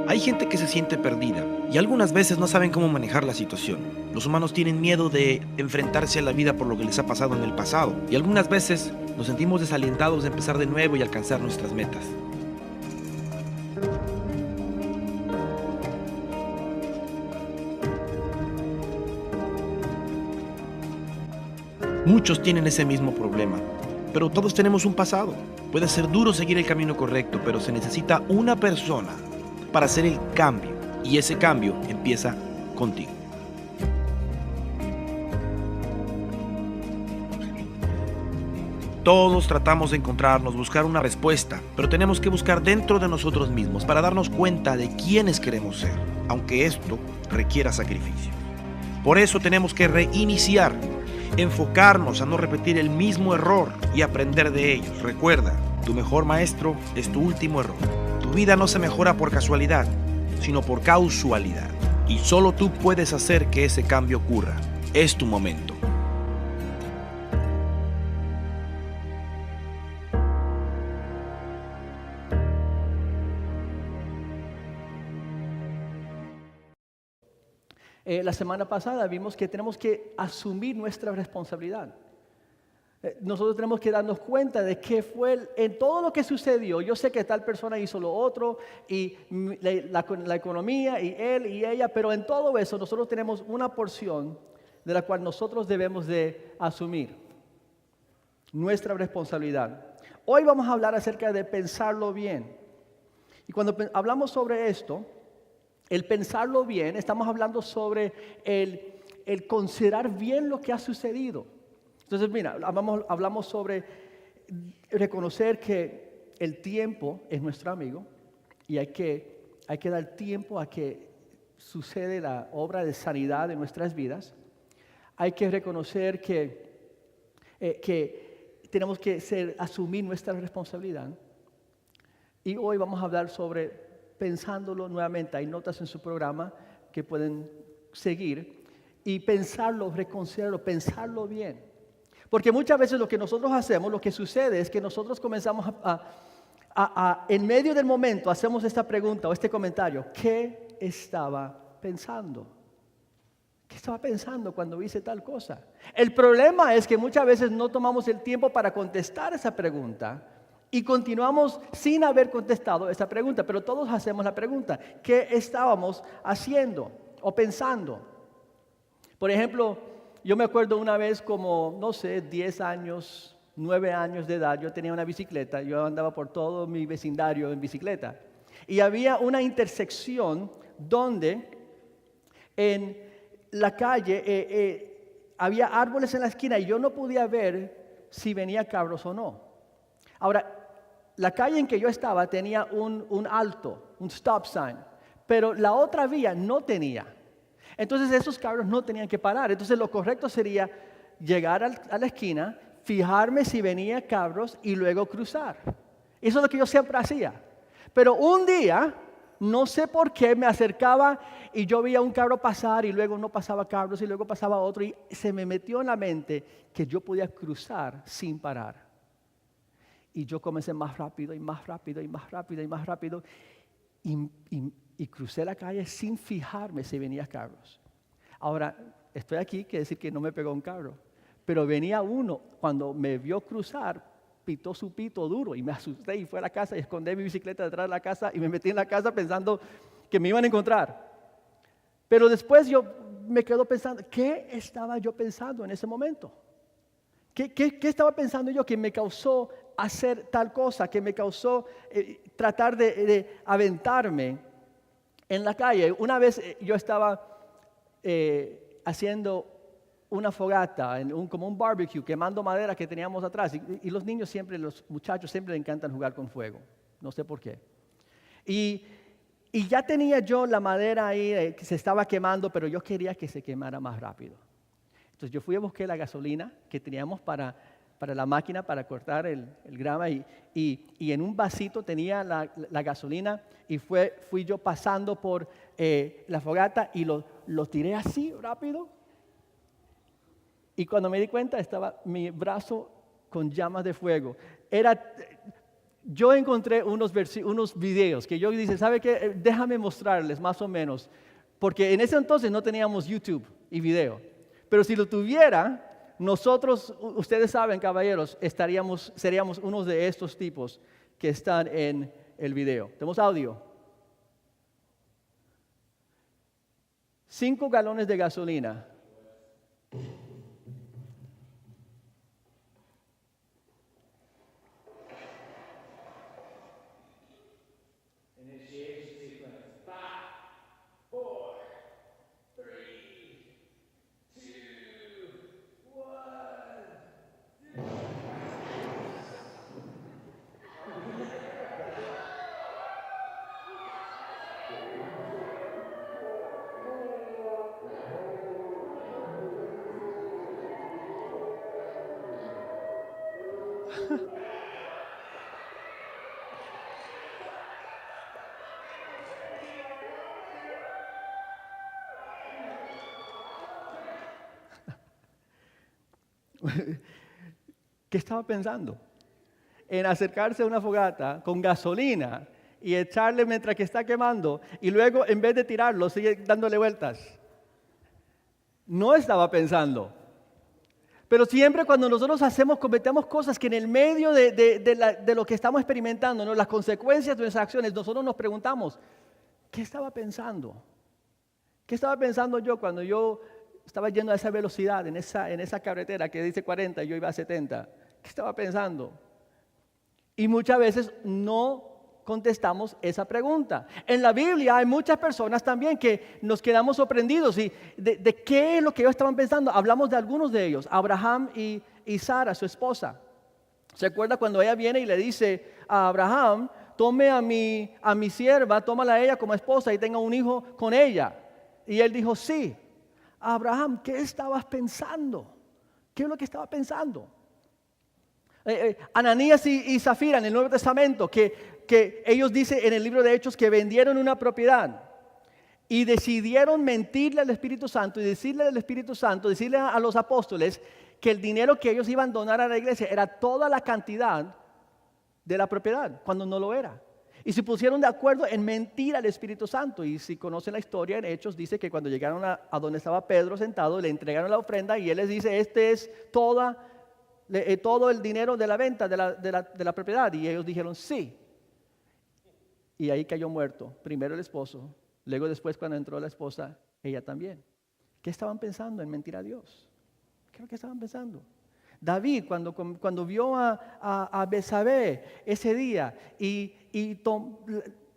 Hay gente que se siente perdida y algunas veces no saben cómo manejar la situación. Los humanos tienen miedo de enfrentarse a la vida por lo que les ha pasado en el pasado y algunas veces nos sentimos desalientados de empezar de nuevo y alcanzar nuestras metas. Muchos tienen ese mismo problema, pero todos tenemos un pasado. Puede ser duro seguir el camino correcto, pero se necesita una persona para hacer el cambio y ese cambio empieza contigo. Todos tratamos de encontrarnos, buscar una respuesta, pero tenemos que buscar dentro de nosotros mismos para darnos cuenta de quiénes queremos ser, aunque esto requiera sacrificio. Por eso tenemos que reiniciar, enfocarnos a no repetir el mismo error y aprender de ellos. Recuerda, tu mejor maestro es tu último error. Tu vida no se mejora por casualidad, sino por causalidad. Y solo tú puedes hacer que ese cambio ocurra. Es tu momento. La semana pasada vimos que tenemos que asumir nuestra responsabilidad. Nosotros tenemos que darnos cuenta de qué fue en todo lo que sucedió. Yo sé que tal persona hizo lo otro y la economía y él y ella, pero en todo eso nosotros tenemos una porción de la cual nosotros debemos de asumir nuestra responsabilidad. Hoy vamos a hablar acerca de pensarlo bien. Y cuando hablamos sobre esto, el pensarlo bien, estamos hablando sobre el considerar bien lo que ha sucedido. Entonces, mira, hablamos sobre reconocer que el tiempo es nuestro amigo y hay que dar tiempo a que sucede la obra de sanidad en nuestras vidas. Hay que reconocer que tenemos que asumir nuestra responsabilidad. Y hoy vamos a hablar sobre pensándolo nuevamente. Hay notas en su programa que pueden seguir y pensarlo, reconsiderarlo, pensarlo bien. Porque muchas veces lo que nosotros hacemos, lo que sucede es que nosotros comenzamos en medio del momento, hacemos esta pregunta o este comentario: ¿qué estaba pensando? ¿Qué estaba pensando cuando hice tal cosa? El problema es que muchas veces no tomamos el tiempo para contestar esa pregunta y continuamos sin haber contestado esa pregunta. Pero todos hacemos la pregunta: ¿qué estábamos haciendo o pensando? Por ejemplo, yo me acuerdo una vez como, no sé, 10 años, 9 años de edad, yo tenía una bicicleta, yo andaba por todo mi vecindario en bicicleta. Y había una intersección donde en la calle había árboles en la esquina y yo no podía ver si venía carros o no. Ahora, la calle en que yo estaba tenía un alto, un stop sign, pero la otra vía no tenía. Entonces esos carros no tenían que parar. Entonces lo correcto sería llegar a la esquina, fijarme si venía carros y luego cruzar. Eso es lo que yo siempre hacía. Pero un día, no sé por qué, me acercaba y yo veía un carro pasar y luego no pasaba carros y luego pasaba otro y se me metió en la mente que yo podía cruzar sin parar. Y yo comencé más rápido y más rápido y más rápido y más rápido y crucé la calle sin fijarme si venía carros. Ahora, estoy aquí, quiere decir que no me pegó un carro. Pero venía uno, cuando me vio cruzar, pitó su pito duro y me asusté y fui a la casa y escondí mi bicicleta detrás de la casa y me metí en la casa pensando que me iban a encontrar. Pero después yo me quedo pensando, ¿qué estaba yo pensando en ese momento? ¿Qué estaba pensando yo que me causó hacer tal cosa, que me causó tratar de aventarme en la calle? Una vez yo estaba haciendo una fogata, como un barbecue, quemando madera que teníamos atrás. Y los niños siempre, los muchachos siempre les encantan jugar con fuego. No sé por qué. Y ya tenía yo la madera ahí que se estaba quemando, pero yo quería que se quemara más rápido. Entonces yo fui a buscar la gasolina que teníamos para la máquina para cortar el grama y en un vasito tenía la gasolina y fui yo pasando por la fogata y lo tiré así rápido. Y cuando me di cuenta estaba mi brazo con llamas de fuego. Yo encontré unos videos que yo dije, ¿sabe qué? Déjame mostrarles más o menos. Porque en ese entonces no teníamos YouTube y video. Pero si lo tuviera, nosotros, ustedes saben, caballeros, seríamos unos de estos tipos que están en el video. ¿Tenemos audio? 5 galones de gasolina. ¿Qué estaba pensando? En acercarse a una fogata con gasolina y echarle mientras que está quemando y luego en vez de tirarlo sigue dándole vueltas. No estaba pensando. Pero siempre cuando nosotros cometemos cosas que en el medio de lo que estamos experimentando, ¿no? Las consecuencias de nuestras acciones, nosotros nos preguntamos, ¿qué estaba pensando? ¿Qué estaba pensando yo cuando yo estaba yendo a esa velocidad, en esa carretera que dice 40 y yo iba a 70? ¿Qué estaba pensando? Y muchas veces no contestamos esa pregunta. En la Biblia hay muchas personas también que nos quedamos sorprendidos de qué es lo que ellos estaban pensando. Hablamos de algunos de ellos, Abraham y Sara, su esposa. ¿Se acuerda cuando ella viene y le dice a Abraham, tome a mi sierva, tómala a ella como esposa y tenga un hijo con ella? Y él dijo, sí. Abraham, ¿qué estabas pensando? ¿Qué es lo que estaba pensando? Ananías y Zafira en el Nuevo Testamento, que ellos dicen en el libro de Hechos que vendieron una propiedad y decidieron mentirle al Espíritu Santo y decirle a los apóstoles que el dinero que ellos iban a donar a la iglesia era toda la cantidad de la propiedad, cuando no lo era. Y se pusieron de acuerdo en mentir al Espíritu Santo. Y si conocen la historia en Hechos, dice que cuando llegaron a donde estaba Pedro sentado, le entregaron la ofrenda y él les dice, este es todo el dinero de la venta de la propiedad. Y ellos dijeron, sí. Y ahí cayó muerto. Primero el esposo, luego después cuando entró la esposa, ella también. ¿Qué estaban pensando en mentir a Dios? ¿Qué es lo que estaban pensando? David, cuando vio a Betsabé ese día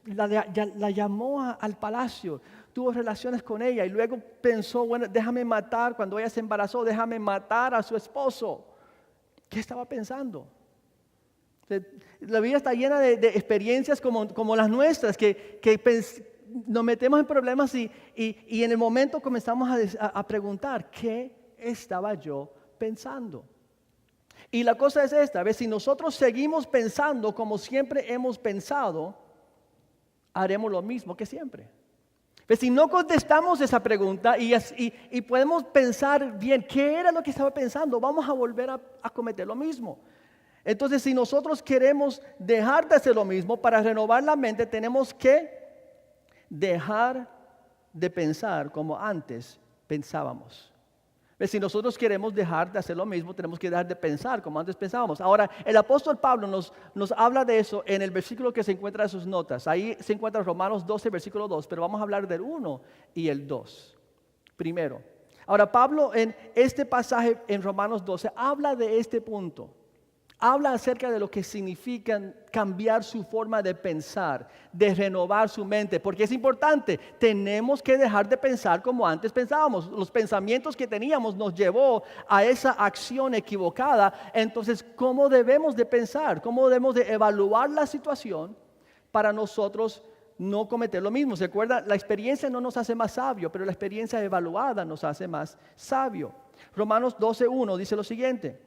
la llamó al palacio, tuvo relaciones con ella y luego pensó, bueno, déjame matar, cuando ella se embarazó, déjame matar a su esposo. ¿Qué estaba pensando? La vida está llena de experiencias como las nuestras, que nos metemos en problemas y en el momento comenzamos a preguntar, ¿qué estaba yo pensando? Y la cosa es esta, ¿ves? Si nosotros seguimos pensando como siempre hemos pensado, haremos lo mismo que siempre. ¿Ves? Si no contestamos esa pregunta y podemos pensar bien qué era lo que estaba pensando, vamos a volver a cometer lo mismo. Entonces, si nosotros queremos dejar de hacer lo mismo, para renovar la mente tenemos que dejar de pensar como antes pensábamos. Si nosotros queremos dejar de hacer lo mismo, tenemos que dejar de pensar como antes pensábamos. Ahora, el apóstol Pablo nos habla de eso en el versículo que se encuentra en sus notas. Ahí se encuentra Romanos 12, versículo 2, pero vamos a hablar del 1 y el 2 primero. Ahora, Pablo en este pasaje en Romanos 12 habla de este punto. Habla acerca de lo que significa cambiar su forma de pensar, de renovar su mente, porque es importante, tenemos que dejar de pensar como antes pensábamos. Los pensamientos que teníamos nos llevó a esa acción equivocada. Entonces, ¿cómo debemos de pensar? ¿Cómo debemos de evaluar la situación para nosotros no cometer lo mismo? ¿Se acuerda? La experiencia no nos hace más sabio, pero la experiencia evaluada nos hace más sabio. Romanos 12:1 dice lo siguiente.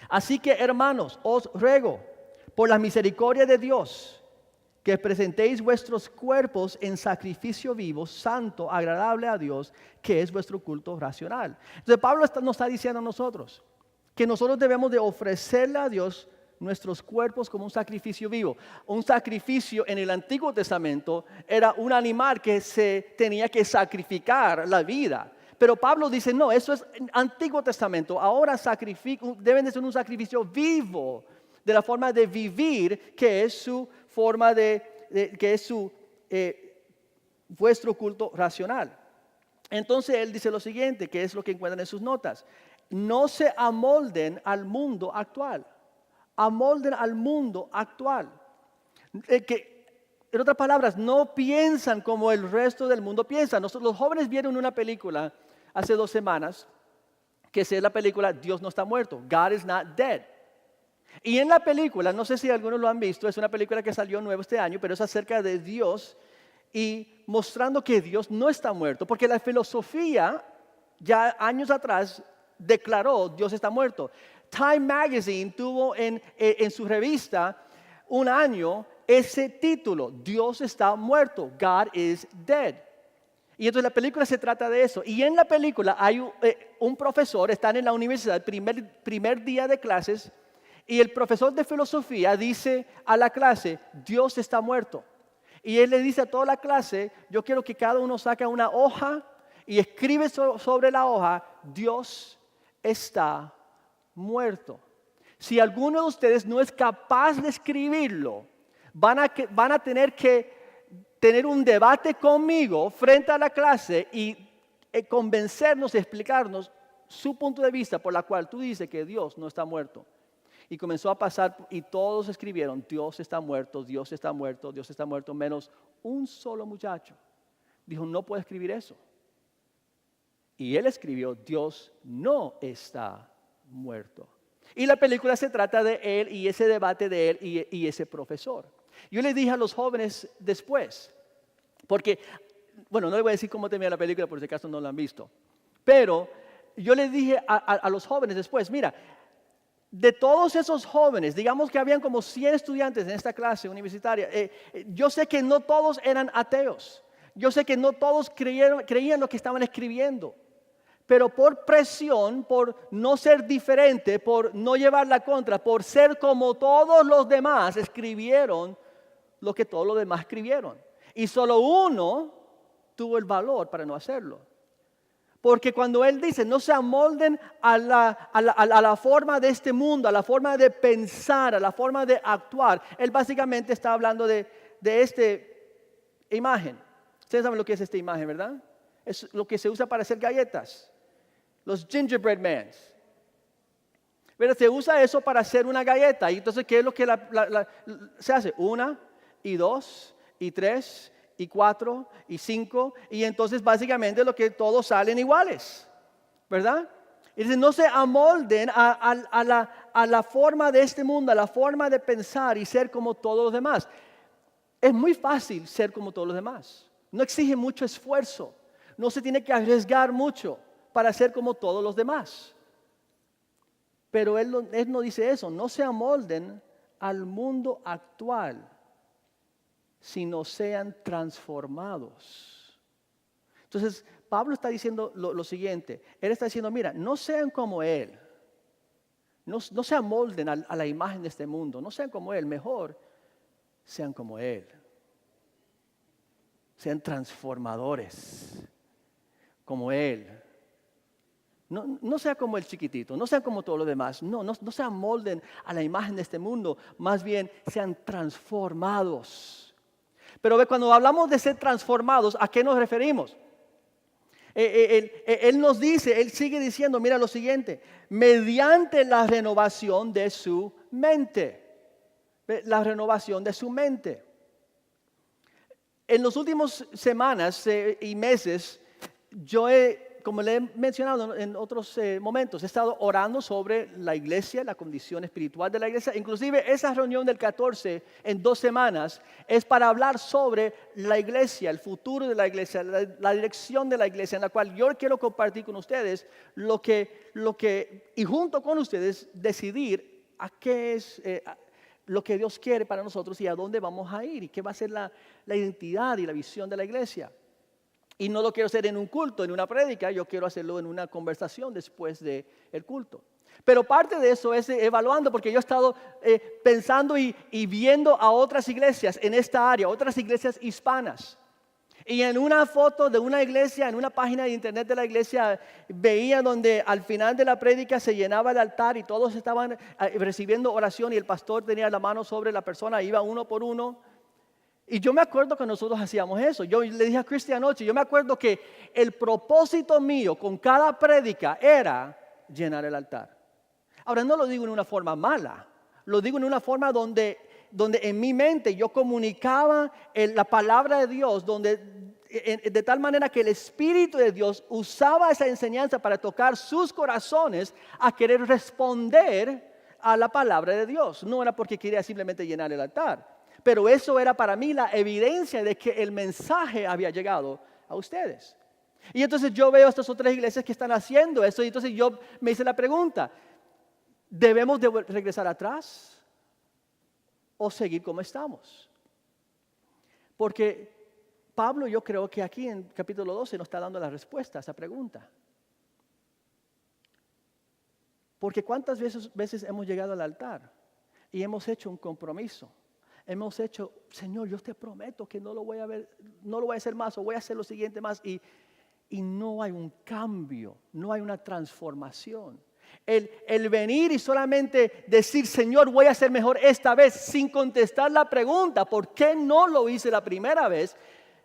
Así que, hermanos, os ruego por la misericordia de Dios que presentéis vuestros cuerpos en sacrificio vivo, santo, agradable a Dios, que es vuestro culto racional. Entonces Pablo nos está diciendo a nosotros que nosotros debemos de ofrecerle a Dios nuestros cuerpos como un sacrificio vivo. Un sacrificio en el Antiguo Testamento era un animal que se tenía que sacrificar la vida. Pero Pablo dice, no, eso es Antiguo Testamento. Ahora deben de ser un sacrificio vivo de la forma de vivir, que es su forma que es su vuestro culto racional. Entonces él dice lo siguiente, que es lo que encuentran en sus notas. No se amolden al mundo actual. Amolden al mundo actual. En otras palabras, no piensan como el resto del mundo piensa. Los jóvenes vieron una película hace 2 semanas, que es la película Dios no está muerto, God is not dead. Y en la película, no sé si algunos lo han visto, es una película que salió nuevo este año, pero es acerca de Dios y mostrando que Dios no está muerto, porque la filosofía ya años atrás declaró Dios está muerto. Time Magazine tuvo en su revista un año ese título, Dios está muerto, God is dead. Y entonces la película se trata de eso. Y en la película hay un profesor, están en la universidad, primer día de clases, y el profesor de filosofía dice a la clase, Dios está muerto. Y él le dice a toda la clase, yo quiero que cada uno saque una hoja y escribe sobre la hoja, Dios está muerto. Si alguno de ustedes no es capaz de escribirlo, van a tener que tener un debate conmigo frente a la clase y convencernos, explicarnos su punto de vista por la cual tú dices que Dios no está muerto. Y comenzó a pasar y todos escribieron, Dios está muerto, Dios está muerto, Dios está muerto, menos un solo muchacho. Dijo, no puedo escribir eso. Y él escribió, Dios no está muerto. Y la película se trata de él y ese debate de él y ese profesor. Yo le dije a los jóvenes después, porque, bueno, no les voy a decir cómo termina la película por si acaso no la han visto, pero yo les dije a los jóvenes después, mira, de todos esos jóvenes, digamos que habían como 100 estudiantes en esta clase universitaria, yo sé que no todos eran ateos, yo sé que no todos creían lo que estaban escribiendo, pero por presión, por no ser diferente, por no llevar la contra, por ser como todos los demás, escribieron lo que todos los demás escribieron. Y solo uno tuvo el valor para no hacerlo. Porque cuando él dice, no se amolden a la forma de este mundo, a la forma de pensar, a la forma de actuar, él básicamente está hablando de esta imagen. Ustedes saben lo que es esta imagen, ¿verdad? Es lo que se usa para hacer galletas. Los gingerbread men. Pero se usa eso para hacer una galleta. Y entonces, ¿qué es lo que se hace? 1, y 2, y 3, y 4, y 5. Y entonces básicamente lo que todos salen iguales. ¿Verdad? Y dice, no se amolden a la forma de este mundo, a la forma de pensar y ser como todos los demás. Es muy fácil ser como todos los demás. No exige mucho esfuerzo. No se tiene que arriesgar mucho para ser como todos los demás. Pero él no dice eso, no se amolden al mundo actual, sino sean transformados. Entonces, Pablo está diciendo lo siguiente, él está diciendo, mira, no sean como él, no se amolden a la imagen de este mundo, no sean como él, mejor sean como él. Sean transformadores, como él. No sea como el chiquitito, no sean como todos los demás, no se amolden a la imagen de este mundo, más bien sean transformados. Pero cuando hablamos de ser transformados, ¿a qué nos referimos? Él nos dice, él sigue diciendo, mira lo siguiente, mediante la renovación de su mente, la renovación de su mente. En las últimas semanas y meses, yo como le he mencionado en otros momentos, he estado orando sobre la iglesia, la condición espiritual de la iglesia. Inclusive esa reunión del 14 en 2 semanas es para hablar sobre la iglesia, el futuro de la iglesia, la dirección de la iglesia, en la cual yo quiero compartir con ustedes lo que y junto con ustedes decidir a qué es lo que Dios quiere para nosotros y a dónde vamos a ir y qué va a ser la identidad y la visión de la iglesia. Y no lo quiero hacer en un culto, en una prédica, yo quiero hacerlo en una conversación después del culto. Pero parte de eso es evaluando, porque yo he estado pensando y viendo a otras iglesias en esta área, otras iglesias hispanas. Y en una foto de una iglesia, en una página de internet de la iglesia, veía donde al final de la prédica se llenaba el altar y todos estaban recibiendo oración y el pastor tenía la mano sobre la persona, iba uno por uno. Y yo me acuerdo que nosotros hacíamos eso. Yo le dije a Cristian anoche, yo me acuerdo que el propósito mío con cada prédica era llenar el altar. Ahora no lo digo en una forma mala, lo digo en una forma donde en mi mente yo comunicaba la palabra de Dios, de tal manera que el Espíritu de Dios usaba esa enseñanza para tocar sus corazones a querer responder a la palabra de Dios. No era porque quería simplemente llenar el altar, pero eso era para mí la evidencia de que el mensaje había llegado a ustedes. Y entonces yo veo a estas otras iglesias que están haciendo eso y entonces yo me hice la pregunta, ¿debemos de regresar atrás o seguir como estamos? Porque Pablo, yo creo que aquí en capítulo 12 nos está dando la respuesta a esa pregunta. Porque ¿cuántas veces hemos llegado al altar y hemos hecho un compromiso? Hemos hecho, Señor, yo te prometo que no lo voy a ver, no lo voy a hacer más o voy a hacer lo siguiente más y no hay un cambio, no hay una transformación. El venir y solamente decir, Señor, voy a hacer mejor esta vez, sin contestar la pregunta, ¿por qué no lo hice la primera vez?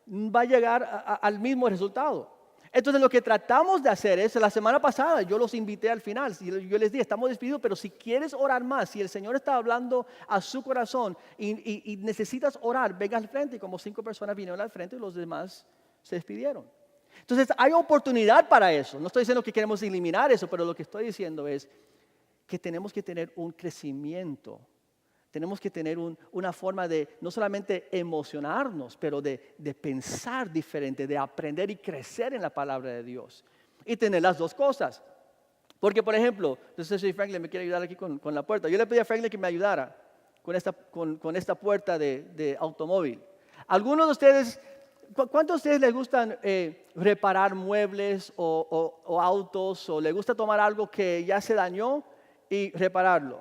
Va a llegar al mismo resultado. Entonces lo que tratamos de hacer es, la semana pasada yo los invité al final, yo les dije, estamos despedidos, pero si quieres orar más, si el Señor está hablando a su corazón y necesitas orar, venga al frente. Y como 5 personas vinieron al frente y los demás se despidieron. Entonces hay oportunidad para eso. No estoy diciendo que queremos eliminar eso, pero lo que estoy diciendo es que tenemos que tener un crecimiento. Tenemos que tener una forma de no solamente emocionarnos, pero de pensar diferente, de aprender y crecer en la palabra de Dios. Y tener las dos cosas. Porque, por ejemplo, no sé si Franklin me quiere ayudar aquí con la puerta. Yo le pedí a Franklin que me ayudara con esta puerta de automóvil. Algunos de ustedes... ¿Cuántos de ustedes les gustan reparar muebles o autos o les gusta tomar algo que ya se dañó y repararlo?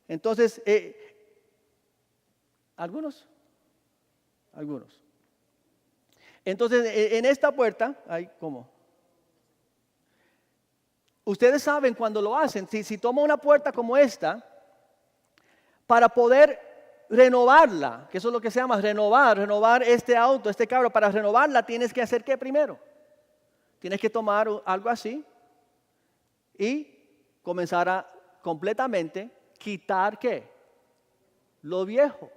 Entonces, algunos. Entonces, en esta puerta, ¿cómo? Ustedes saben cuando lo hacen, si toma una puerta como esta, para poder renovarla, que eso es lo que se llama renovar este auto, este carro, para renovarla tienes que hacer ¿qué primero? Tienes que tomar algo así y comenzar a completamente quitar ¿qué? Lo viejo.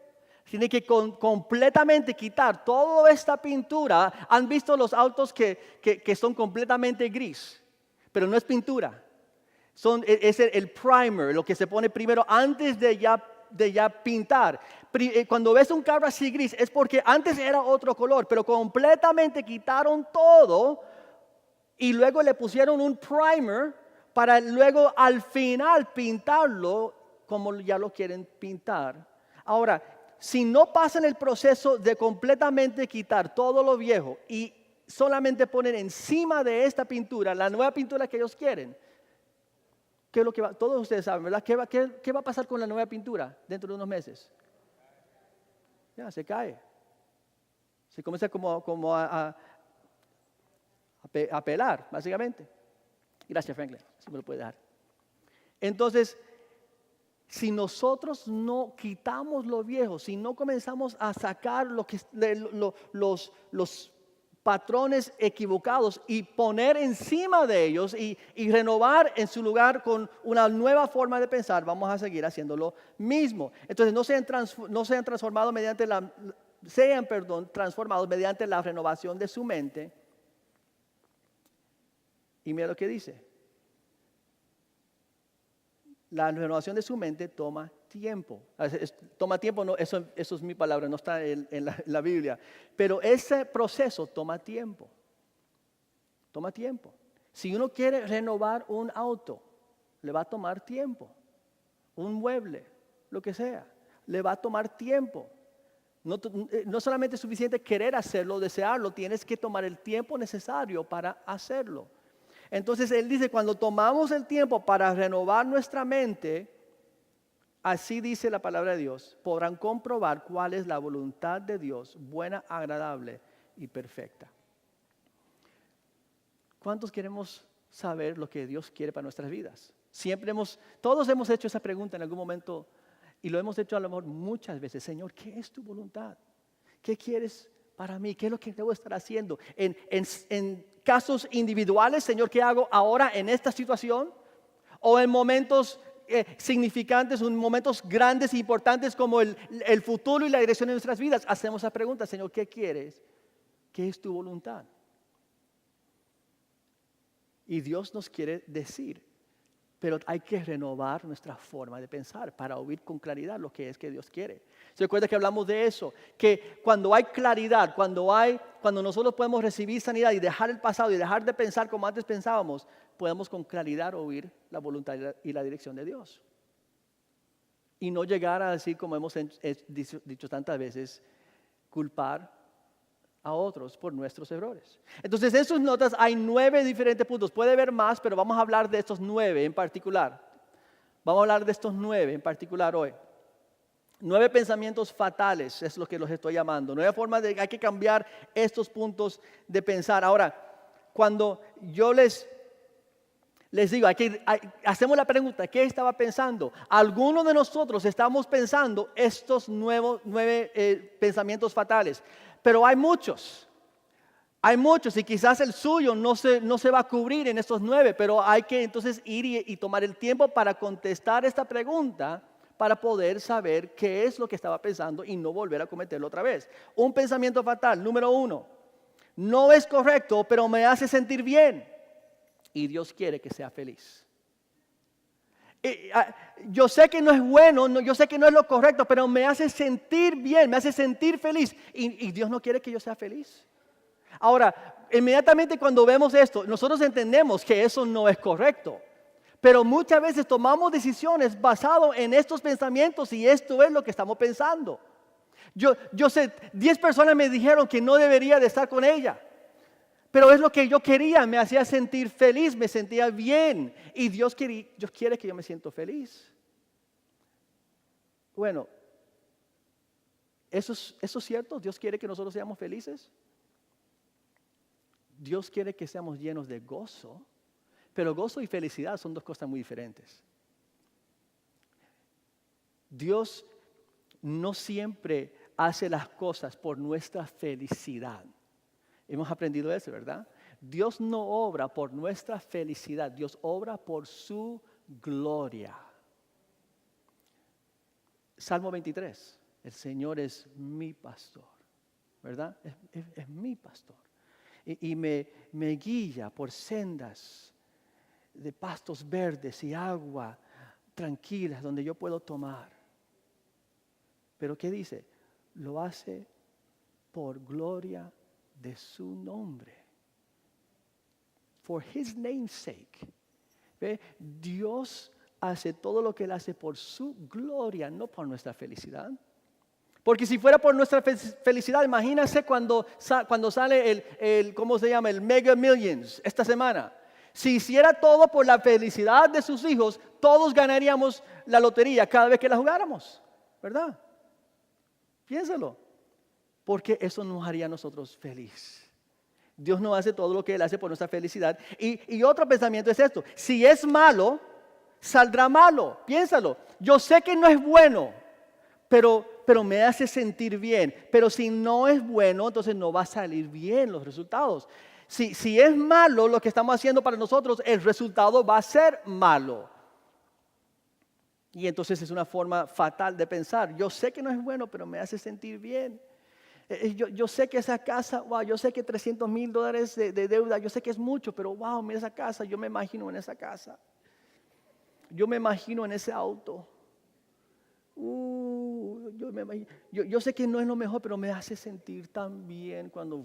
Tiene que completamente quitar toda esta pintura. ¿Han visto los autos que son completamente gris? Pero no es pintura. Es el primer, lo que se pone primero antes de ya pintar. Cuando ves un carro así gris es porque antes era otro color, pero completamente quitaron todo y luego le pusieron un primer para luego al final pintarlo como ya lo quieren pintar. Ahora, si no pasan el proceso de completamente quitar todo lo viejo y solamente ponen encima de esta pintura la nueva pintura que ellos quieren, ¿qué es lo que va? Todos ustedes saben, ¿verdad? ¿Qué va a pasar con la nueva pintura dentro de unos meses? Ya, se cae. Se comienza como a pelar, básicamente. Gracias, Franklin. Si me lo puede dejar. Entonces, si nosotros no quitamos lo viejo, si no comenzamos a sacar los patrones equivocados y poner encima de ellos y renovar en su lugar con una nueva forma de pensar, vamos a seguir haciendo lo mismo. Entonces sean transformados mediante transformados mediante la renovación de su mente. Y mira lo que dice. La renovación de su mente toma tiempo. Toma tiempo, no, eso es mi palabra, no está en la Biblia. Pero ese proceso toma tiempo. Toma tiempo. Si uno quiere renovar un auto, le va a tomar tiempo. Un mueble, lo que sea, le va a tomar tiempo. No solamente es suficiente querer hacerlo, desearlo, tienes que tomar el tiempo necesario para hacerlo. Entonces Él dice, cuando tomamos el tiempo para renovar nuestra mente, así dice la palabra de Dios, podrán comprobar cuál es la voluntad de Dios, buena, agradable y perfecta. ¿Cuántos queremos saber lo que Dios quiere para nuestras vidas? Todos hemos hecho esa pregunta en algún momento y lo hemos hecho a lo mejor muchas veces. Señor, ¿qué es tu voluntad? ¿Qué quieres para mí? ¿Qué es lo que debo estar haciendo? En casos individuales, Señor, ¿qué hago ahora en esta situación? O en momentos significantes, en momentos grandes e importantes como el futuro y la dirección de nuestras vidas. Hacemos esa pregunta, Señor, ¿qué quieres? ¿Qué es tu voluntad? Y Dios nos quiere decir, pero hay que renovar nuestra forma de pensar para oír con claridad lo que es que Dios quiere. ¿Se acuerda que hablamos de eso? Que cuando hay claridad, cuando nosotros podemos recibir sanidad y dejar el pasado y dejar de pensar como antes pensábamos, podemos con claridad oír la voluntad y la dirección de Dios. Y no llegar a decir, como hemos dicho tantas veces, culpar a otros por nuestros errores. Entonces en sus notas hay 9 diferentes puntos. Puede haber más, pero vamos a hablar de estos 9 en particular. Vamos a hablar de estos 9 en particular hoy. 9 pensamientos fatales es lo que los estoy llamando. 9 formas de que hay que cambiar estos puntos de pensar. Ahora, cuando yo les digo, hacemos la pregunta, ¿qué estaba pensando? Algunos de nosotros estamos pensando estos 9 pensamientos fatales. Pero hay muchos y quizás el suyo no se va a cubrir en estos 9, pero hay que entonces ir y tomar el tiempo para contestar esta pregunta para poder saber qué es lo que estaba pensando y no volver a cometerlo otra vez. Un pensamiento fatal, número 1, no es correcto, pero me hace sentir bien y Dios quiere que sea feliz. Yo sé que no es bueno, yo sé que no es lo correcto, pero me hace sentir bien, me hace sentir feliz. Y Dios no quiere que yo sea feliz. Ahora, inmediatamente cuando vemos esto, nosotros entendemos que eso no es correcto. Pero muchas veces tomamos decisiones basadas en estos pensamientos y esto es lo que estamos pensando. Yo sé, 10 personas me dijeron que no debería de estar con ella. Pero es lo que yo quería, me hacía sentir feliz, me sentía bien. Y Dios quiere que yo me sienta feliz. Bueno, ¿eso es cierto? ¿Dios quiere que nosotros seamos felices? Dios quiere que seamos llenos de gozo. Pero gozo y felicidad son 2 cosas muy diferentes. Dios no siempre hace las cosas por nuestra felicidad. Hemos aprendido eso, ¿verdad? Dios no obra por nuestra felicidad, Dios obra por su gloria. Salmo 23, el Señor es mi pastor, ¿verdad? Es mi pastor. Y me guía por sendas de pastos verdes y agua tranquilas donde yo puedo tomar. Pero ¿qué dice? Lo hace por gloria de su nombre. For his name's sake. ¿Ve? Dios hace todo lo que Él hace por su gloria, no por nuestra felicidad. Porque si fuera por nuestra felicidad, imagínense cuando sale ¿cómo se llama? El Mega Millions esta semana. Si hiciera todo por la felicidad de sus hijos, todos ganaríamos la lotería cada vez que la jugáramos, ¿verdad? Piénsalo. Porque eso nos haría a nosotros feliz. Dios no hace todo lo que Él hace por nuestra felicidad. Y otro pensamiento es esto. Si es malo, saldrá malo. Piénsalo. Yo sé que no es bueno, pero me hace sentir bien. Pero si no es bueno, entonces no va a salir bien los resultados. Si es malo lo que estamos haciendo para nosotros, el resultado va a ser malo. Y entonces es una forma fatal de pensar. Yo sé que no es bueno, pero me hace sentir bien. Yo sé que esa casa, wow, yo sé que $300,000 de deuda, yo sé que es mucho, pero wow, mira esa casa, yo me imagino en esa casa. Yo me imagino en ese auto. Yo sé que no es lo mejor, pero me hace sentir tan bien cuando...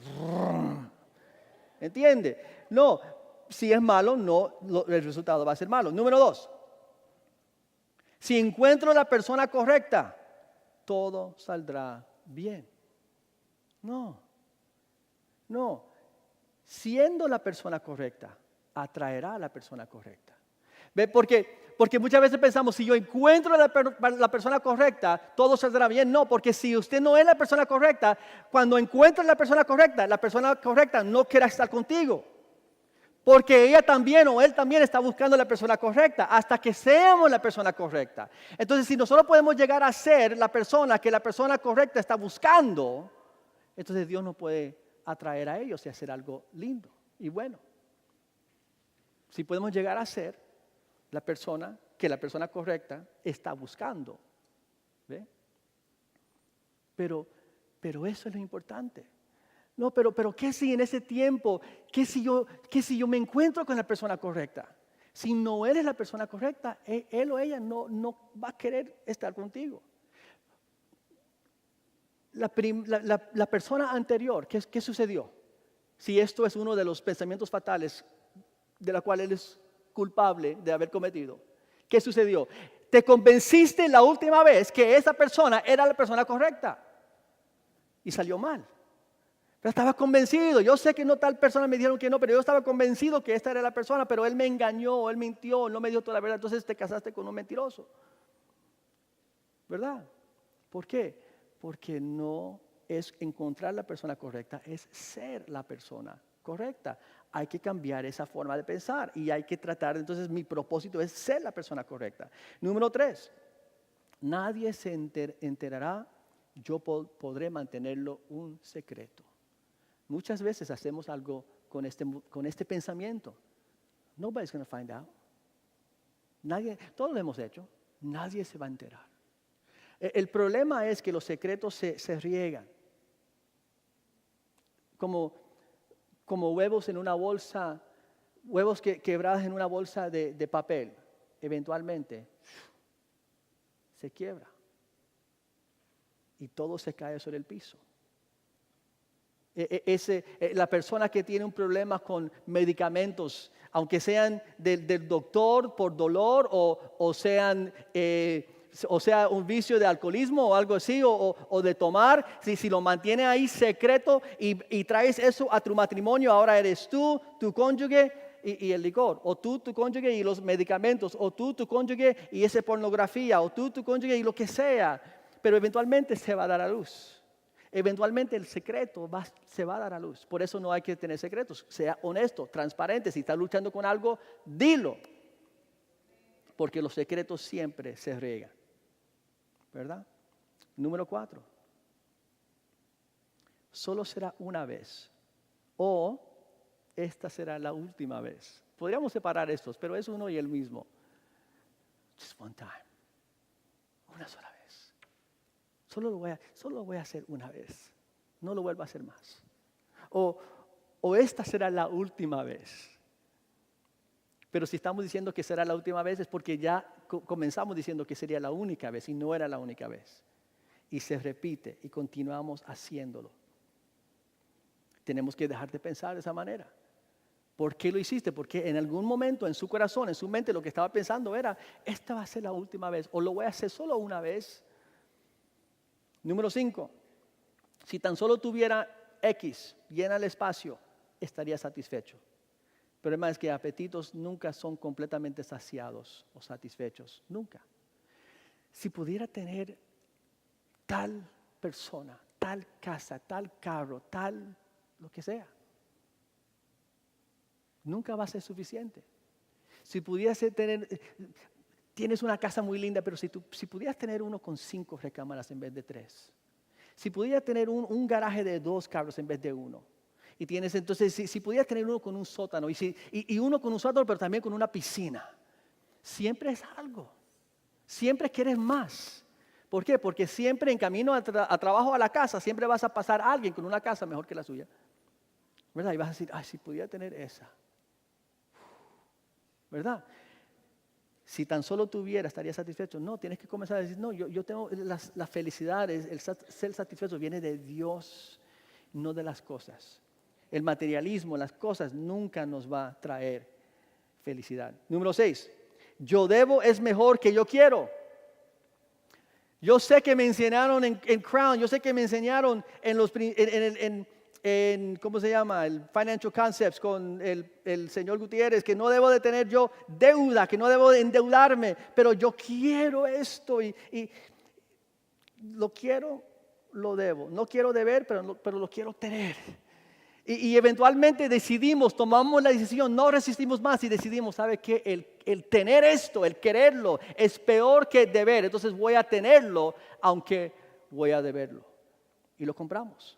¿Entiende? No, si es malo, el resultado va a ser malo. Número 2. Si encuentro la persona correcta, todo saldrá bien. No. Siendo la persona correcta, atraerá a la persona correcta. ¿Ve? Porque muchas veces pensamos, si yo encuentro la persona correcta, todo saldrá bien. No, porque si usted no es la persona correcta, cuando encuentre la persona correcta no quiera estar contigo. Porque ella también o él también está buscando la persona correcta hasta que seamos la persona correcta. Entonces, si nosotros podemos llegar a ser la persona que la persona correcta está buscando, entonces Dios nos puede atraer a ellos y hacer algo lindo y bueno. Si podemos llegar a ser la persona que la persona correcta está buscando. ¿Ve? Pero eso es lo importante. No, pero ¿qué si en ese tiempo, qué si yo me encuentro con la persona correcta? Si no eres la persona correcta, él o ella no va a querer estar contigo. La persona anterior, ¿qué sucedió? Si esto es uno de los pensamientos fatales de la cual él es culpable de haber cometido. ¿Qué sucedió? Te convenciste la última vez que esa persona era la persona correcta y salió mal. Pero estaba convencido. Yo sé que no tal persona me dijeron que no, pero yo estaba convencido que esta era la persona, pero él me engañó, él mintió, no me dio toda la verdad. Entonces te casaste con un mentiroso. ¿Verdad? ¿Por qué? Porque no es encontrar la persona correcta, es ser la persona correcta. Hay que cambiar esa forma de pensar y hay que tratar, entonces mi propósito es ser la persona correcta. Número 3, nadie se enterará, yo podré mantenerlo un secreto. Muchas veces hacemos algo con este pensamiento. Nobody's going to find out. Todos lo hemos hecho, nadie se va a enterar. El problema es que los secretos se riegan. Como huevos en una bolsa, huevos quebrados en una bolsa de papel, eventualmente se quiebra y todo se cae sobre el piso. La persona que tiene un problema con medicamentos, aunque sean del doctor por dolor o sea un vicio de alcoholismo o algo así, o de tomar, si lo mantiene ahí secreto y traes eso a tu matrimonio, ahora eres tú, tu cónyuge y el licor, o tú, tu cónyuge y los medicamentos, o tú, tu cónyuge y esa pornografía, o tú, tu cónyuge y lo que sea, pero eventualmente se va a dar a luz. Eventualmente el secreto se va a dar a luz. Por eso no hay que tener secretos. Sea honesto, transparente. Si estás luchando con algo, dilo. Porque los secretos siempre se riegan. ¿Verdad? Número 4. Solo será una vez. O esta será la última vez. Podríamos separar estos, pero es uno y el mismo. Just one time. Una sola vez. Solo lo voy a hacer una vez. No lo vuelvo a hacer más. O esta será la última vez. Pero si estamos diciendo que será la última vez es porque ya comenzamos diciendo que sería la única vez y no era la única vez. Y se repite y continuamos haciéndolo. Tenemos que dejar de pensar de esa manera. ¿Por qué lo hiciste? Porque en algún momento en su corazón, en su mente, lo que estaba pensando era, esta va a ser la última vez o lo voy a hacer solo una vez. Número 5, si tan solo tuviera X, llena el espacio, estaría satisfecho. El problema es que apetitos nunca son completamente saciados o satisfechos, nunca. Si pudiera tener tal persona, tal casa, tal carro, tal lo que sea, nunca va a ser suficiente. Si pudiese tienes una casa muy linda, pero si pudieras tener uno con 5 recámaras en vez de 3. Si pudieras tener un garaje de 2 carros en vez de 1. Y tienes entonces, si pudieras tener uno con un sótano y uno con un sótano, pero también con una piscina. Siempre es algo. Siempre quieres más. ¿Por qué? Porque siempre en camino a trabajo a la casa, siempre vas a pasar a alguien con una casa mejor que la suya. ¿Verdad? Y vas a decir, ay, si pudiera tener esa. ¿Verdad? Si tan solo tuviera, estaría satisfecho. No, tienes que comenzar a decir, no, yo tengo la felicidad, el ser satisfecho viene de Dios, no de las cosas. El materialismo, las cosas nunca nos va a traer felicidad. Número 6, yo debo es mejor que yo quiero. Yo sé que me enseñaron en Crown, yo sé que me enseñaron en ¿cómo se llama? El Financial Concepts con el señor Gutiérrez, que no debo de tener yo deuda, que no debo de endeudarme, pero yo quiero esto y lo quiero, lo debo. No quiero deber, pero lo quiero tener. Y eventualmente decidimos, tomamos la decisión, no resistimos más y decidimos, ¿sabe qué? El tener esto, el quererlo, es peor que deber. Entonces voy a tenerlo, aunque voy a deberlo. Y lo compramos.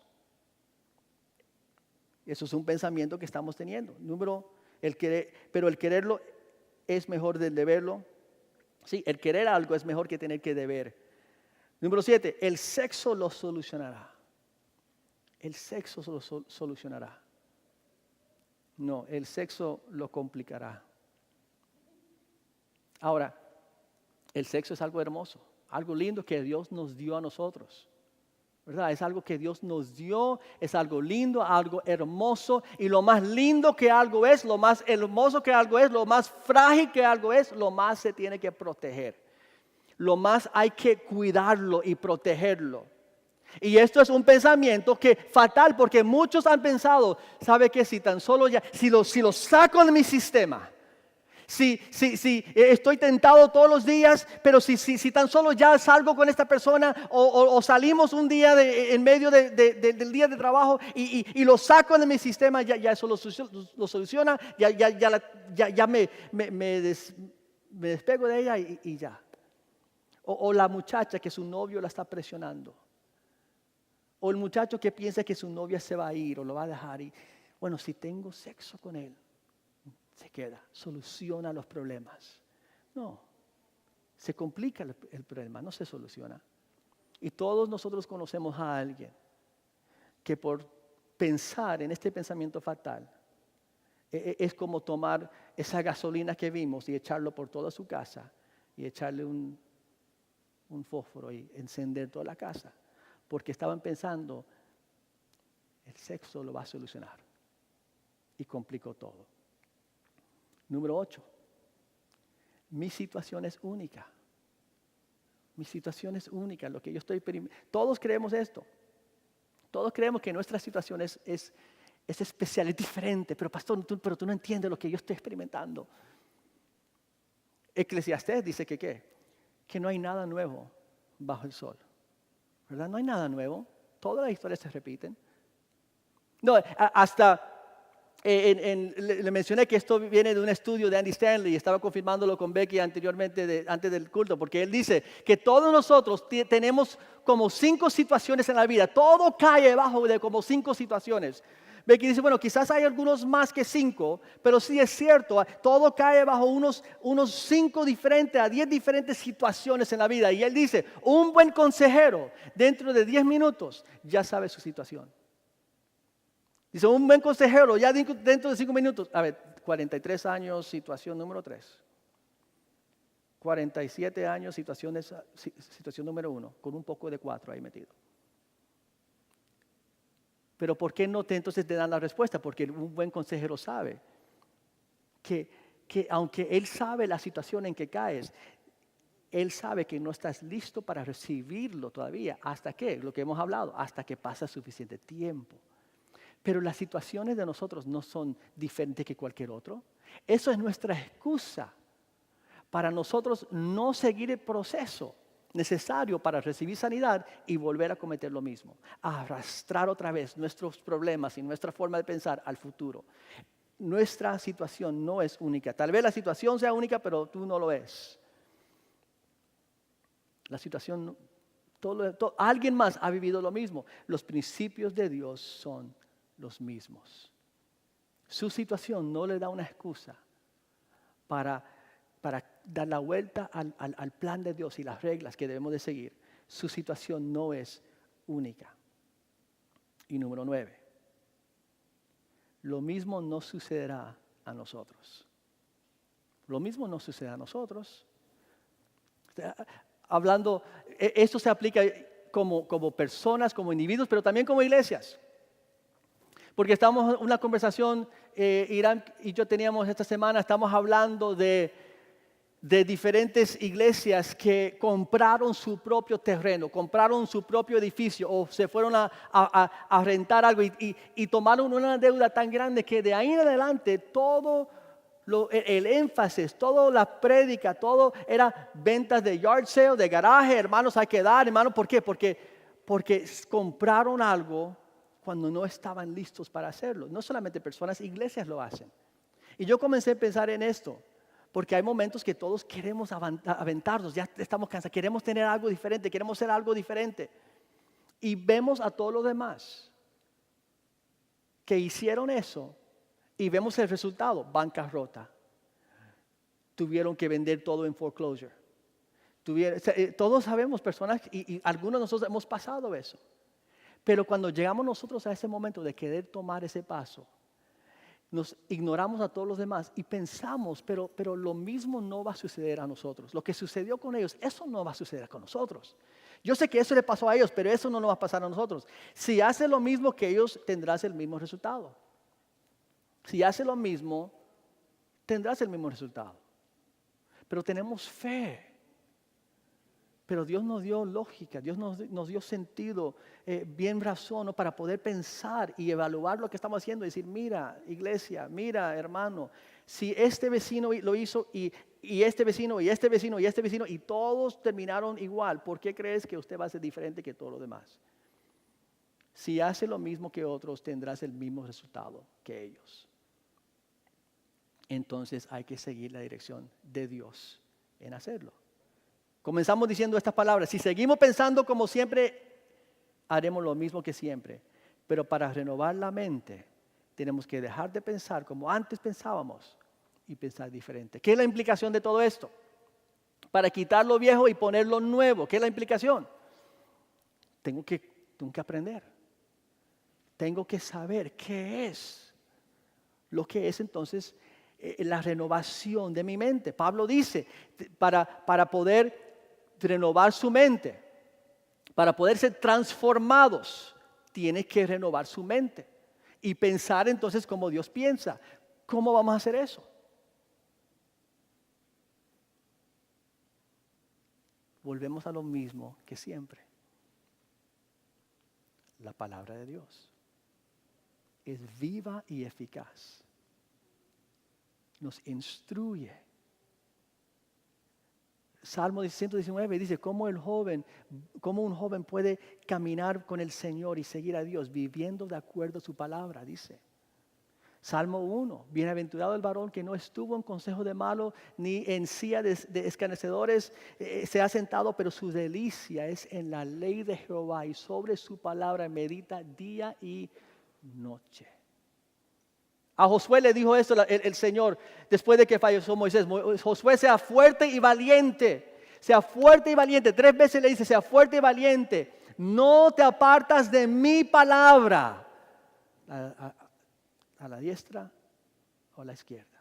Eso es un pensamiento que estamos teniendo. Pero el quererlo es mejor del deberlo. Sí, el querer algo es mejor que tener que deber. Número 7, el sexo lo solucionará. El sexo lo solucionará. No, el sexo lo complicará. Ahora, el sexo es algo hermoso, algo lindo que Dios nos dio a nosotros. ¿Verdad? Es algo que Dios nos dio, es algo lindo, algo hermoso. Y lo más lindo que algo es, lo más hermoso que algo es, lo más frágil que algo es, lo más se tiene que proteger. Lo más hay que cuidarlo y protegerlo. Y esto es un pensamiento que fatal, porque muchos han pensado, ¿sabe qué? Si tan solo si lo saco de mi sistema, si estoy tentado todos los días, pero si tan solo ya salgo con esta persona o salimos un día en medio del día de trabajo y lo saco de mi sistema, ya eso lo soluciona, ya me despego de ella y ya. O la muchacha que su novio la está presionando. O el muchacho que piensa que su novia se va a ir o lo va a dejar. Y bueno, si tengo sexo con él, se queda, soluciona los problemas. No, se complica el problema, no se soluciona. Y todos nosotros conocemos a alguien que por pensar en este pensamiento fatal, es como tomar esa gasolina que vimos y echarlo por toda su casa y echarle un fósforo y encender toda la casa. Porque estaban pensando, el sexo lo va a solucionar. Y complicó todo. Número 8. Mi situación es única. Mi situación es única. Lo que yo estoy todos creemos esto. Todos creemos que nuestra situación es especial, es diferente. Pero pastor, pero tú no entiendes lo que yo estoy experimentando. Eclesiastés dice que ¿qué? Que no hay nada nuevo bajo el sol. ¿Verdad? No hay nada nuevo. Todas las historias se repiten. No, hasta le mencioné que esto viene de un estudio de Andy Stanley y estaba confirmándolo con Becky anteriormente, antes del culto, porque él dice que todos nosotros tenemos como 5 situaciones en la vida. Todo cae debajo de como 5 situaciones. Becky dice, bueno, quizás hay algunos más que 5, pero sí es cierto, todo cae bajo unos 5 diferentes, a 10 diferentes situaciones en la vida. Y él dice, un buen consejero dentro de 10 minutos ya sabe su situación. Dice, un buen consejero ya dentro de 5 minutos. A ver, 43 años, situación número 3. 47 años, situación número 1, con un poco de 4 ahí metido. Pero ¿por qué no entonces te dan la respuesta? Porque un buen consejero sabe que aunque él sabe la situación en que caes, él sabe que no estás listo para recibirlo todavía. ¿Hasta qué? Lo que hemos hablado, hasta que pasa suficiente tiempo. Pero las situaciones de nosotros no son diferentes que cualquier otro. Eso es nuestra excusa para nosotros no seguir el proceso necesario para recibir sanidad y volver a cometer lo mismo, a arrastrar otra vez nuestros problemas y nuestra forma de pensar al futuro. Nuestra situación no es única. Tal vez la situación sea única, pero tú no lo es. La situación, alguien más ha vivido lo mismo. Los principios de Dios son los mismos. Su situación no le da una excusa para dar la vuelta al plan de Dios y las reglas que debemos de seguir. Su situación no es única. Y número 9. Lo mismo no sucederá a nosotros. Lo mismo no sucederá a nosotros. Hablando, esto se aplica como personas, como individuos, pero también como iglesias. Porque estamos en una conversación, Irán y yo teníamos esta semana, estamos hablando de de diferentes iglesias que compraron su propio terreno, compraron su propio edificio o se fueron a rentar algo y tomaron una deuda tan grande que de ahí en adelante todo el énfasis, toda la prédica, todo era ventas de yard sale, de garaje, hermanos hay que dar, hermanos, ¿por qué? Porque compraron algo cuando no estaban listos para hacerlo. No solamente personas, iglesias lo hacen. Y yo comencé a pensar en esto, porque hay momentos que todos queremos aventarnos, ya estamos cansados, queremos tener algo diferente, queremos ser algo diferente. Y vemos a todos los demás que hicieron eso y vemos el resultado, bancarrota. Tuvieron que vender todo en foreclosure. Todos sabemos personas y algunos de nosotros hemos pasado eso. Pero cuando llegamos nosotros a ese momento de querer tomar ese paso, nos ignoramos a todos los demás y pensamos, pero lo mismo no va a suceder a nosotros. Lo que sucedió con ellos, eso no va a suceder con nosotros. Yo sé que eso le pasó a ellos, pero eso no nos va a pasar a nosotros. Si haces lo mismo que ellos, tendrás el mismo resultado. Si haces lo mismo, tendrás el mismo resultado. Pero tenemos fe. Pero Dios nos dio lógica, Dios nos dio sentido, bien razón, ¿no? Para poder pensar y evaluar lo que estamos haciendo y decir, mira, iglesia, mira, hermano, si este vecino lo hizo y este vecino y este vecino y este vecino y todos terminaron igual, ¿por qué crees que usted va a ser diferente que todos los demás? Si hace lo mismo que otros, tendrás el mismo resultado que ellos. Entonces hay que seguir la dirección de Dios en hacerlo. Comenzamos diciendo estas palabras: si seguimos pensando como siempre, haremos lo mismo que siempre. Pero para renovar la mente, tenemos que dejar de pensar como antes pensábamos y pensar diferente. ¿Qué es la implicación de todo esto? Para quitar lo viejo y poner lo nuevo. ¿Qué es la implicación? Tengo que aprender. Tengo que saber qué es lo que es entonces la renovación de mi mente. Pablo dice, para poder renovar su mente, para poder ser transformados, tiene que renovar su mente y pensar entonces como Dios piensa. ¿Cómo vamos a hacer eso? Volvemos a lo mismo que siempre. La palabra de Dios es viva y eficaz. Nos instruye. Salmo 119 dice, ¿cómo un joven puede caminar con el Señor y seguir a Dios viviendo de acuerdo a su palabra? Dice. Salmo 1, bienaventurado el varón que no estuvo en consejo de malos, ni en silla de escarnecedores se ha sentado, pero su delicia es en la ley de Jehová y sobre su palabra medita día y noche. A Josué le dijo esto el Señor después de que falleció Moisés: Josué, sea fuerte y valiente, sea fuerte y valiente. 3 veces le dice, sea fuerte y valiente, no te apartas de mi palabra, a la diestra o a la izquierda.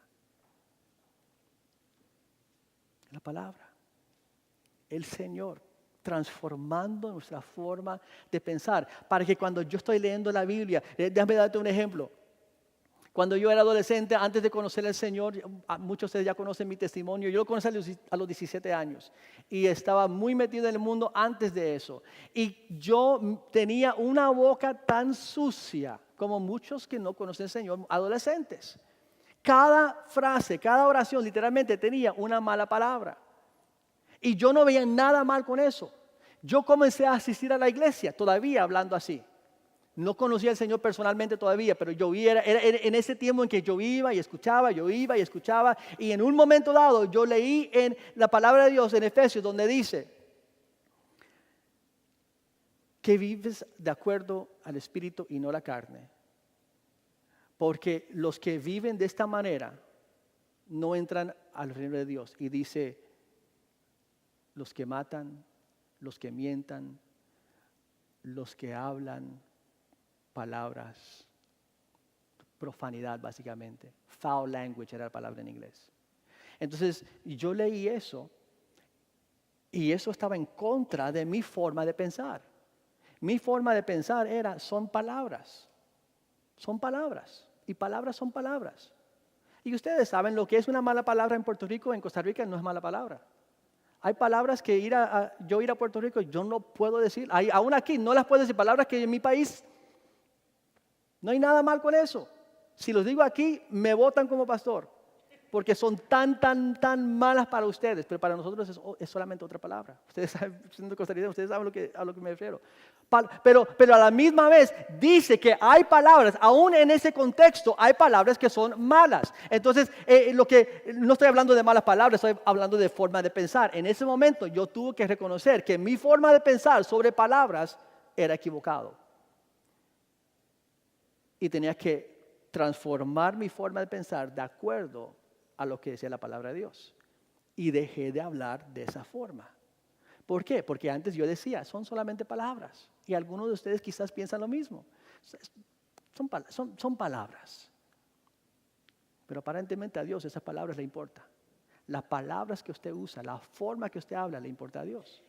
La palabra, el Señor transformando nuestra forma de pensar, para que cuando yo estoy leyendo la Biblia, déjame darte un ejemplo. Cuando yo era adolescente, antes de conocer al Señor, muchos de ustedes ya conocen mi testimonio, yo lo conocí a los 17 años y estaba muy metido en el mundo antes de eso. Y yo tenía una boca tan sucia como muchos que no conocen al Señor, adolescentes. Cada frase, cada oración literalmente tenía una mala palabra. Y yo no veía nada mal con eso. Yo comencé a asistir a la iglesia todavía hablando así. No conocía al Señor personalmente todavía, pero yo era en ese tiempo en que yo iba y escuchaba, y en un momento dado yo leí en la palabra de Dios en Efesios donde dice que vives de acuerdo al Espíritu y no la carne, porque los que viven de esta manera no entran al reino de Dios. Y dice, los que matan, los que mientan, los que hablan palabras, profanidad básicamente, foul language era la palabra en inglés. Entonces yo leí eso y eso estaba en contra de mi forma de pensar. Mi forma de pensar era, son palabras y palabras son palabras. Y ustedes saben lo que es una mala palabra en Puerto Rico, en Costa Rica no es mala palabra. Hay palabras que yo ir a Puerto Rico yo no puedo decir. Aún aquí no las puedo decir. Palabras que en mi país no hay nada mal con eso. Si los digo aquí, me votan como pastor. Porque son tan malas para ustedes. Pero para nosotros es solamente otra palabra. Ustedes saben, siendo costarricenses, ustedes saben a lo que me refiero. Pero a la misma vez dice que hay palabras, aún en ese contexto, hay palabras que son malas. Entonces, no estoy hablando de malas palabras, estoy hablando de forma de pensar. En ese momento yo tuve que reconocer que mi forma de pensar sobre palabras era equivocado. Y tenía que transformar mi forma de pensar de acuerdo a lo que decía la palabra de Dios. Y dejé de hablar de esa forma. ¿Por qué? Porque antes yo decía, son solamente palabras. Y algunos de ustedes quizás piensan lo mismo. Son palabras. Pero aparentemente a Dios esas palabras le importan. Las palabras que usted usa, la forma que usted habla le importa a Dios.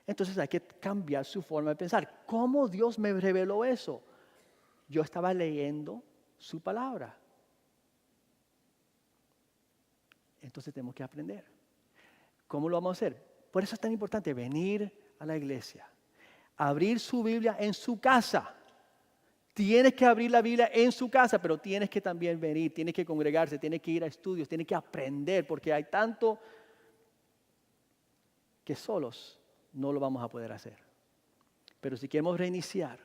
Entonces hay que cambiar su forma de pensar. ¿Cómo Dios me reveló eso? Yo estaba leyendo su palabra. Entonces tenemos que aprender. ¿Cómo lo vamos a hacer? Por eso es tan importante venir a la iglesia. Abrir su Biblia en su casa. Tienes que abrir la Biblia en su casa, pero tienes que también venir, tienes que congregarse, tienes que ir a estudios, tienes que aprender, porque hay tanto que solos no lo vamos a poder hacer. Pero si queremos reiniciar,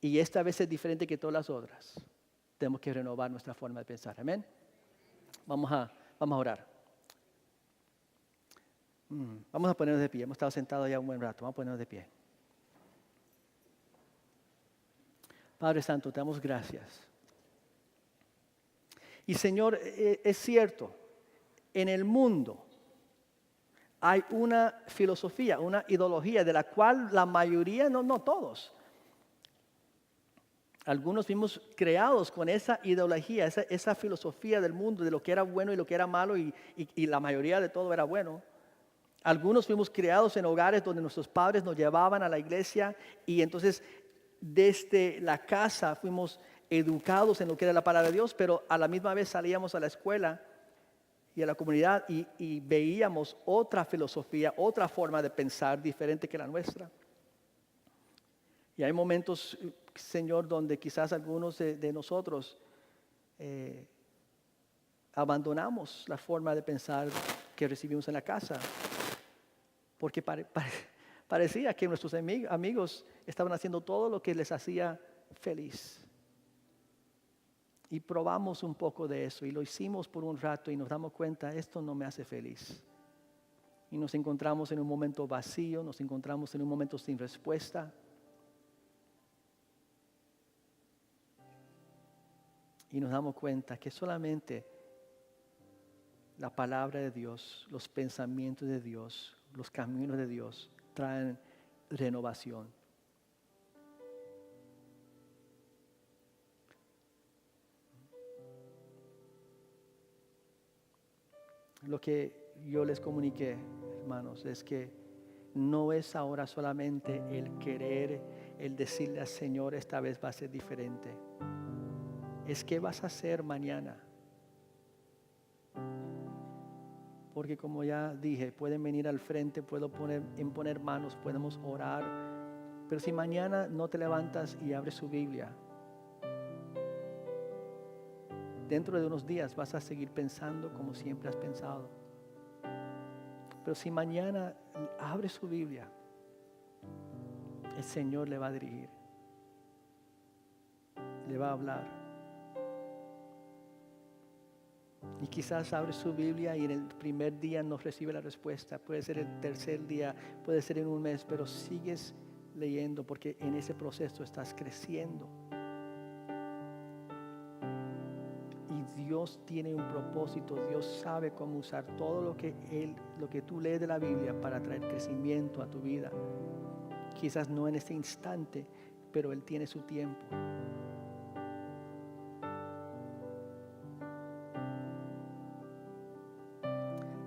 y esta vez es diferente que todas las otras, tenemos que renovar nuestra forma de pensar. Amén. Vamos a orar. Vamos a ponernos de pie. Hemos estado sentados ya un buen rato. Vamos a ponernos de pie. Padre Santo, te damos gracias. Y Señor, es cierto, en el mundo hay una filosofía, una ideología de la cual la mayoría, no todos, algunos fuimos creados con esa ideología, esa filosofía del mundo, de lo que era bueno y lo que era malo, y la mayoría de todo era bueno. Algunos fuimos criados en hogares donde nuestros padres nos llevaban a la iglesia, y entonces desde la casa fuimos educados en lo que era la palabra de Dios, pero a la misma vez salíamos a la escuela y a la comunidad y veíamos otra filosofía, otra forma de pensar diferente que la nuestra. Y hay momentos, Señor, donde quizás algunos de nosotros abandonamos la forma de pensar que recibimos en la casa, porque parecía que nuestros amigos estaban haciendo todo lo que les hacía feliz. Y probamos un poco de eso y lo hicimos por un rato y nos damos cuenta, esto no me hace feliz. Y nos encontramos en un momento vacío, nos encontramos en un momento sin respuesta. Y nos damos cuenta que solamente la palabra de Dios, los pensamientos de Dios, los caminos de Dios traen renovación. Lo que yo les comuniqué, hermanos, es que no es ahora solamente el querer, el decirle al Señor, esta vez va a ser diferente. Es qué vas a hacer mañana. Porque como ya dije, pueden venir al frente, puedo imponer manos, podemos orar. Pero si mañana no te levantas y abres su Biblia, dentro de unos días vas a seguir pensando como siempre has pensado. Pero si mañana abre su Biblia, el Señor le va a dirigir, le va a hablar. Y quizás abre su Biblia y en el primer día no recibe la respuesta. Puede ser el tercer día, puede ser en un mes, pero sigues leyendo porque en ese proceso estás creciendo. Y Dios tiene un propósito. Dios sabe cómo usar todo lo que tú lees de la Biblia para traer crecimiento a tu vida. Quizás no en este instante, pero Él tiene su tiempo.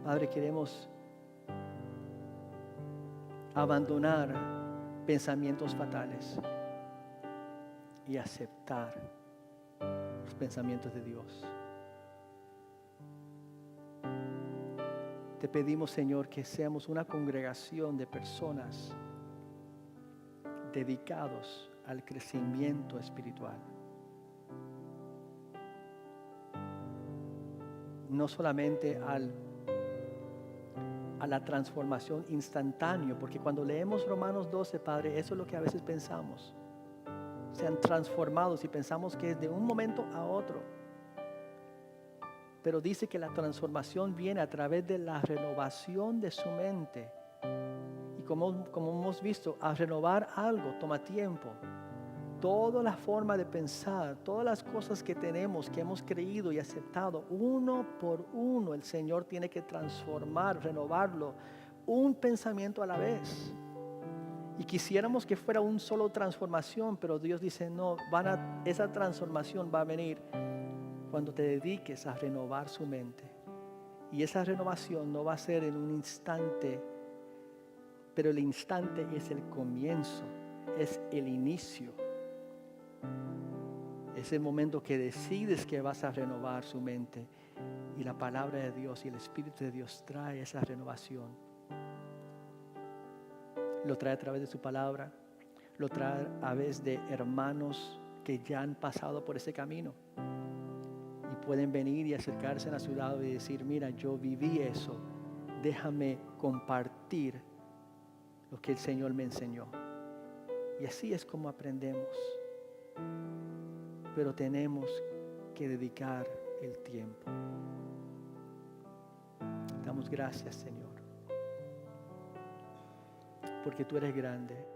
Padre, queremos abandonar pensamientos fatales y aceptar los pensamientos de Dios. Te pedimos, Señor, que seamos una congregación de personas dedicados al crecimiento espiritual. No solamente a la transformación instantánea, porque cuando leemos Romanos 12, Padre, eso es lo que a veces pensamos. Sean transformados y pensamos que es de un momento a otro. Pero dice que la transformación viene a través de la renovación de su mente. Y como hemos visto, a renovar algo toma tiempo. Toda la forma de pensar, todas las cosas que tenemos, que hemos creído y aceptado, uno por uno, el Señor tiene que transformar, renovarlo, un pensamiento a la vez. Y quisiéramos que fuera una solo transformación, pero Dios dice, no, esa transformación va a venir cuando te dediques a renovar su mente. Y esa renovación no va a ser en un instante, pero el instante es el comienzo, es el inicio. Es el momento que decides que vas a renovar su mente. Y la palabra de Dios y el Espíritu de Dios trae esa renovación. Lo trae a través de su palabra. Lo trae a través de hermanos que ya han pasado por ese camino. Y pueden venir y acercarse a la ciudad y decir, mira, yo viví eso. Déjame compartir lo que el Señor me enseñó. Y así es como aprendemos. Pero tenemos que dedicar el tiempo. Damos gracias, Señor, porque tú eres grande.